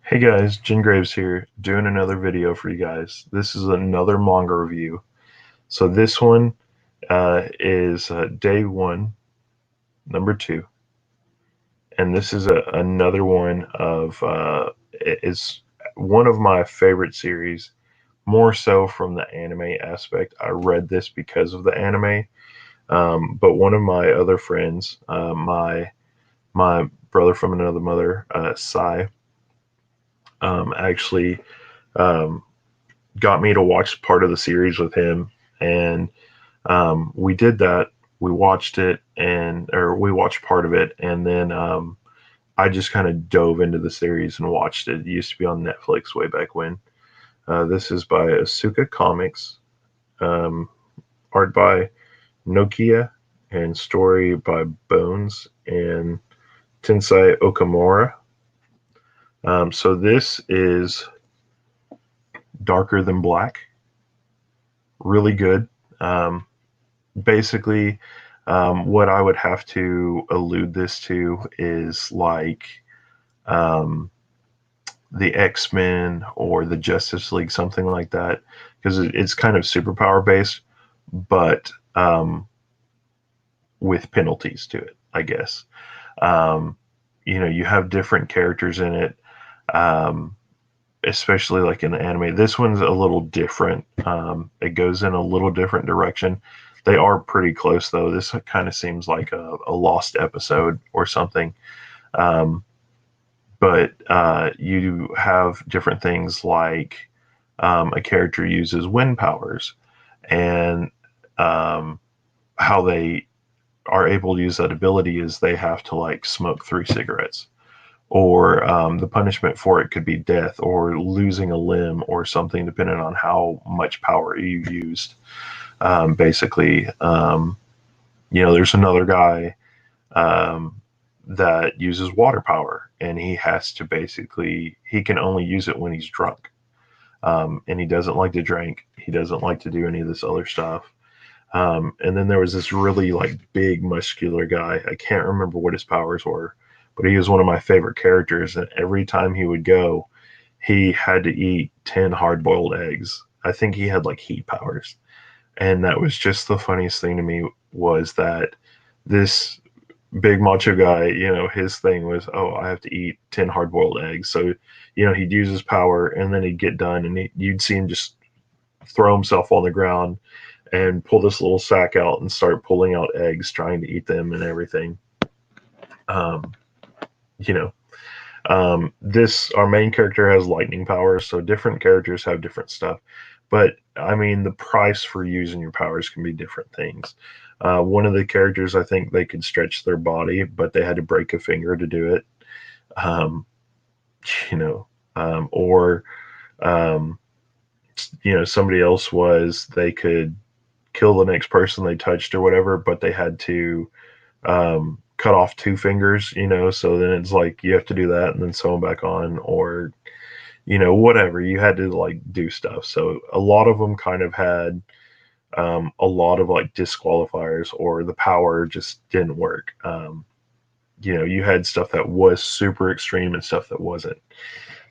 Hey guys, Jingraves here, doing another video for you guys. This is another manga review. So this one is day one, number two, and this is another one of it's one of my favorite series. More so from the anime aspect. I read this because of the anime, but one of my other friends, my brother from another mother, Sai, actually. Um, Got me to watch part of the series with him, and we did that. We watched it, or we watched part of it, and then I just kind of dove into the series and watched it. It used to be on Netflix way back when. This is by Asuka Comics, um, art by Nokia, and story by Bones and Tensai Okamura. So this is darker than black, really good. Um, Basically, what I would have to allude this to is like um, the X-Men or the Justice League, something like that, because it's kind of superpower based, but with penalties to it, I guess. Um, you have different characters in it, um, especially like in the anime. This one's a little different. It goes in a little different direction. They are pretty close though. This kind of seems like a lost episode or something. Um, but you have different things like a character uses wind powers, and um, how they are able to use that ability is they have to like smoke 3 cigarettes, or the punishment for it could be death or losing a limb or something, depending on how much power you used. Basically, there's another guy um, that uses water power, and he has to basically he can only use it when he's drunk, and he doesn't like to drink. He doesn't like to do any of this other stuff. And then there was this really like big muscular guy. I can't remember what his powers were, but he was one of my favorite characters. And every time he would go, he had to eat 10 hard boiled eggs. I think he had like heat powers. And that was just the funniest thing to me, was that this big macho guy, his thing was, oh, I have to eat 10 hard boiled eggs. So, he'd use his power, and then he'd get done, and you'd see him just throw himself on the ground and pull this little sack out and start pulling out eggs, trying to eat them and everything. Um, you know, this our main character has lightning powers, so different characters have different stuff. But I mean, the price for using your powers can be different things. One of the characters, I think they could stretch their body, but they had to break a finger to do it. Um, you know, or um, somebody else was they could kill the next person they touched or whatever, but they had to cut off 2 fingers, so then it's like you have to do that and then sew them back on, or, whatever. You had to like do stuff. So a lot of them kind of had a lot of like disqualifiers, or the power just didn't work. You had stuff that was super extreme and stuff that wasn't.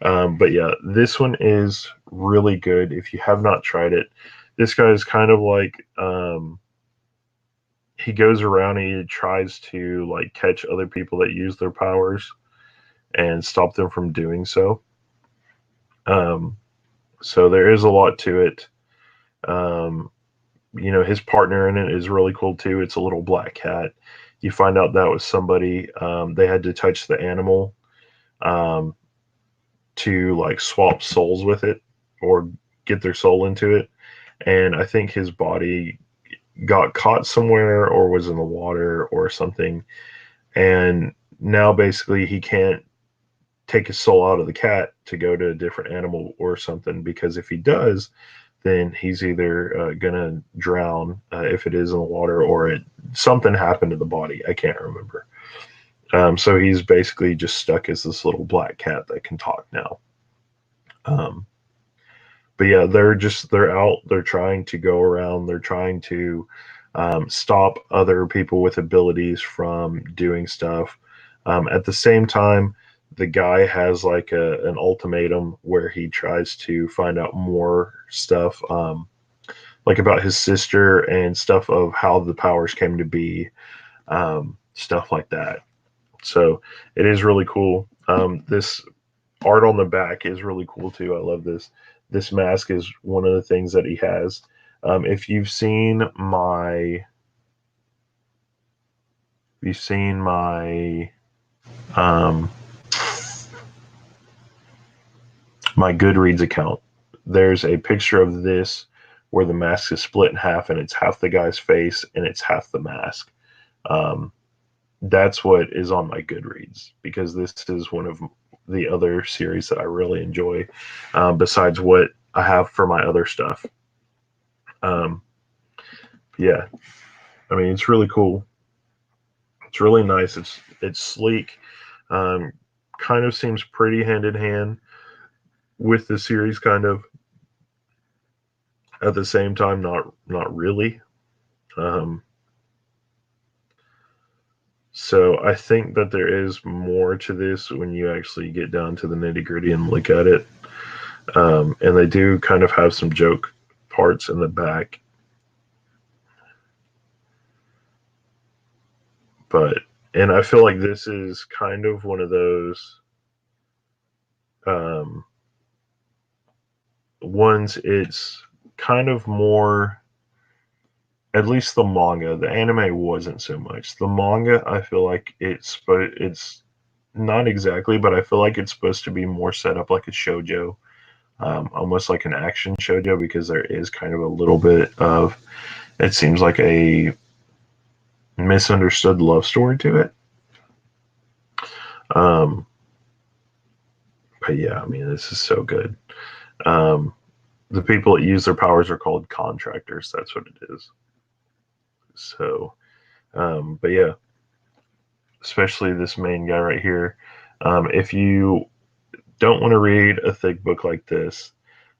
But yeah, this one is really good. If you have not tried it, this guy is kind of like he goes around and he tries to like catch other people that use their powers and stop them from doing so. Um, so there is a lot to it. Um, his partner in it is really cool too. It's a little black cat. You find out that was somebody, they had to touch the animal um, to like swap souls with it, or get their soul into it. And I think his body got caught somewhere or was in the water or something. And now basically he can't take his soul out of the cat to go to a different animal or something, because if he does, then he's either gonna drown, if it is in the water, or something happened to the body. I can't remember. So he's basically just stuck as this little black cat that can talk now. Um, but yeah, they're out. They're trying to go around. They're trying to stop other people with abilities from doing stuff. At the same time, the guy has like an ultimatum where he tries to find out more stuff, like about his sister and stuff of how the powers came to be, stuff like that. So it is really cool. This art on the back is really cool too. I love this. This mask is one of the things that he has. If you've seen my um, my Goodreads account, there's a picture of this where the mask is split in half and it's half the guy's face and it's half the mask. Um, that's what is on my Goodreads because this is one of the other series that I really enjoy, besides what I have for my other stuff. Um, yeah, I mean it's really cool. It's really nice. It's sleek. Um, kind of seems pretty hand in hand with the series, kind of at the same time, not really. Um, so I think that there is more to this when you actually get down to the nitty gritty and look at it. And they do kind of have some joke parts in the back, but and I feel like this is kind of one of those um, ones. It's kind of more, at least the manga. The anime wasn't so much. The manga, I feel like it's not exactly, but I feel like it's supposed to be more set up like a shojo, almost like an action shojo, because there is kind of a little bit of, it seems like a misunderstood love story to it. Um, but yeah, I mean, this is so good. Um, the people that use their powers are called contractors. That's what it is. So, but yeah, especially this main guy right here. If you don't want to read a thick book like this,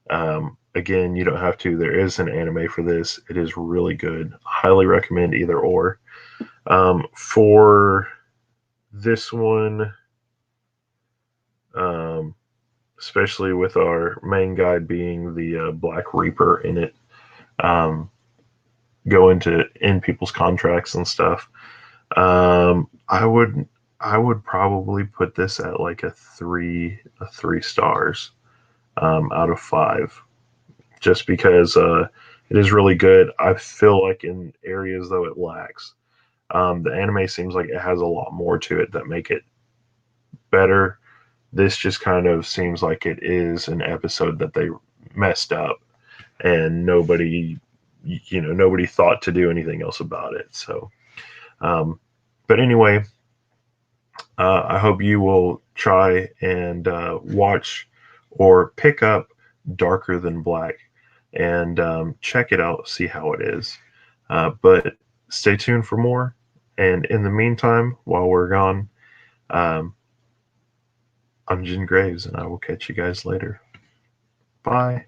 again, you don't have to. There is an anime for this. It is really good. Highly recommend either or. For this one, um, especially with our main guy being the Black Reaper in it, um, go into in people's contracts and stuff. I would probably put this at like a three stars out of five, just because it is really good. I feel like in areas though it lacks. The anime seems like it has a lot more to it that make it better. This just kind of seems like it is an episode that they messed up and nobody thought to do anything else about it. So, um, but anyway, I hope you will try and watch or pick up Darker Than Black and check it out, see how it is. But stay tuned for more. And in the meantime, while we're gone, um, I'm Jingraves, and I will catch you guys later. Bye.